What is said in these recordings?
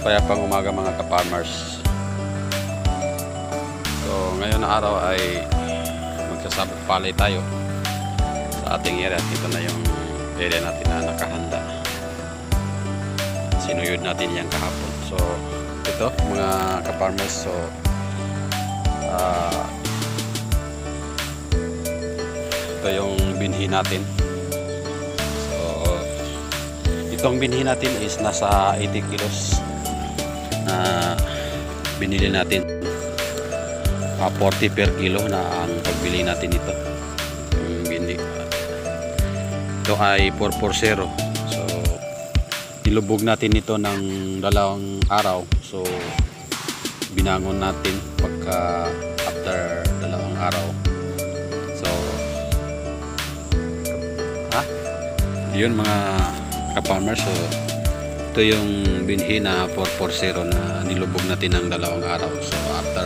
Mapayapang umaga mga ka-farmers. So ngayon na araw ay magsasabog palay tayo sa ating area. Ito na yung area natin na nakahanda. Sinuyod natin yan kahapon. So ito mga ka-farmers, so ito yung binhi natin. So itong binhi natin is nasa 80 kilos na binili natin. 40 per kilo na ang pagbili natin ito. Binhi ito ay 440. So nilubog natin ito ng 2 araw. So binangon natin pagka after 2 araw. So yun mga ka-farmers, so ito yung binhi na 440 na nilubog natin ng 2 araw. So after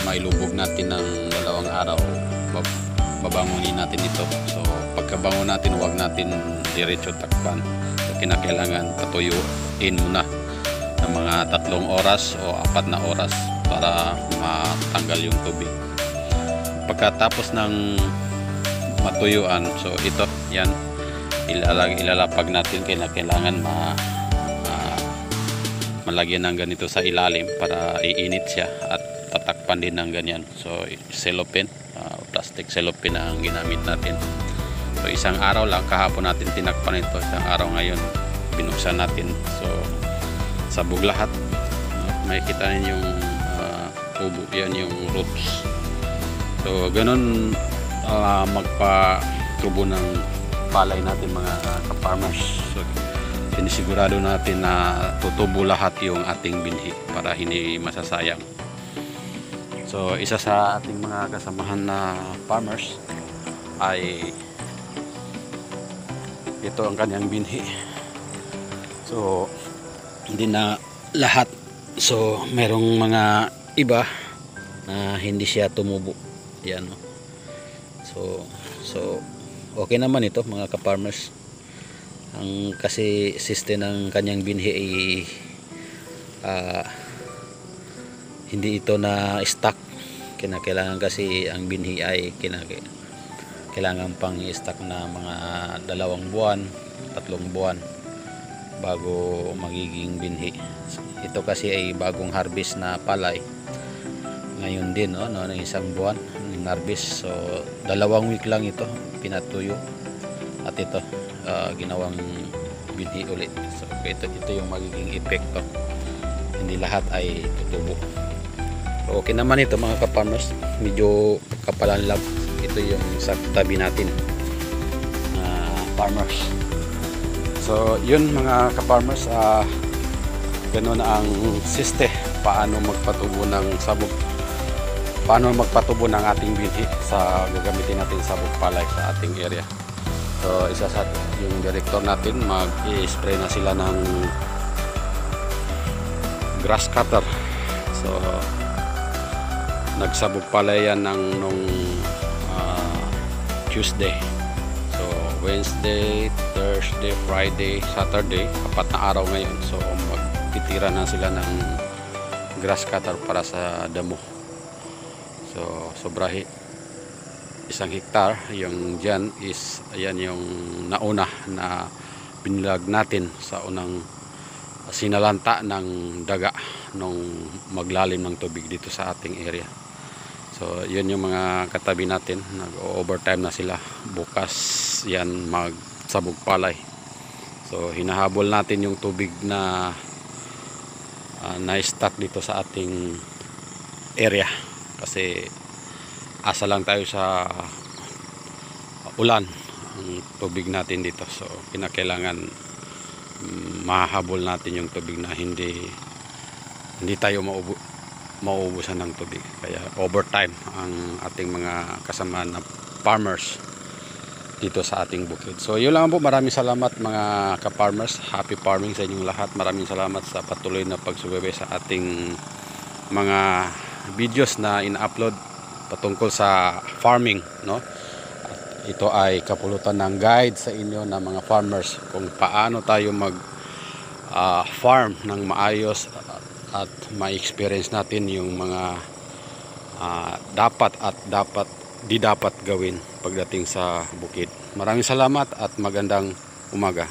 mailubog natin ng 2 araw, babangunin natin ito. So pagkabangon natin, huwag natin diretso takpan. So kinakailangan patuyuin muna ng mga 3 oras o 4 na oras para matanggal yung tubig. Pagkatapos ng matuyuan, so ito yan ilalapag natin. Kailangan malagyan ng ganito sa ilalim para iinit siya at tatakpan din ng ganyan. So cellophane, plastic cellophane ang ginamit natin. So 1 araw lang, kahapon natin tinakpan ito, 1 araw ngayon binuksan natin. So sabog lahat, makikita ninyo yung tubo, yan yung roots. So ganun magpatubo ng palay natin mga ka-farmers. So sinisigurado natin na tutubo lahat yung ating binhi para hindi masasayang. So isa sa ating mga kasamahan na farmers ay ito ang kanyang binhi. So hindi na lahat. So merong mga iba na hindi siya tumubo. Yan. So okay naman ito mga ka-farmers. Ang kasi system ng kanyang binhi ay hindi ito na stock. Kinakailangan kasi ang binhi ay kailangan pang i-stock na mga 2 buwan, 3 buwan bago magiging binhi. Ito kasi ay bagong harvest na palay. Ngayon din ng 1 buwan ng harvest. So 2 week lang ito pinatuyo at ito ginawang binhi ulit. So ito yung magiging epekto. Hindi lahat ay tutubo. So, okay naman ito mga ka-farmers. Medyo kapalanlab. Ito yung sa tabi natin farmers. So yun mga ka-farmers, ganun ang siste paano magpatubo ng sabog, paano magpatubo ng ating binhi sa gagamitin natin sabog palay sa ating area. So isa sa yung director natin, mag-i-spray na sila ng grass cutter. So nagsabog palay yan nung Tuesday. So Wednesday, Thursday, Friday, Saturday, 4 na araw ngayon. So magtitira na sila ng grass cutter para sa damo. So sobrahi 1 hektar yung dyan is ayan yung nauna na binilag natin sa unang sinalanta ng daga nung maglalim ng tubig dito sa ating area. So yun yung mga katabi natin, nag-overtime na sila. Bukas yan magsabog palay. So hinahabol natin yung tubig na na-stock dito sa ating area kasi asa lang tayo sa ulan ang tubig natin dito. So kinakailangan mahahabol natin yung tubig na hindi tayo mauubusan ng tubig. Kaya overtime ang ating mga kasama na farmers dito sa ating bukid. So yun lang po, maraming salamat mga ka-farmers. Happy farming sa inyong lahat. Maraming salamat sa patuloy na pagsubaybay sa ating mga videos na ina-upload patungkol sa farming, no? At ito ay kapulutan ng guide sa inyo na mga farmers kung paano tayo mag farm ng maayos at ma-experience natin yung mga dapat at di dapat gawin pagdating sa bukid. Maraming salamat at magandang umaga.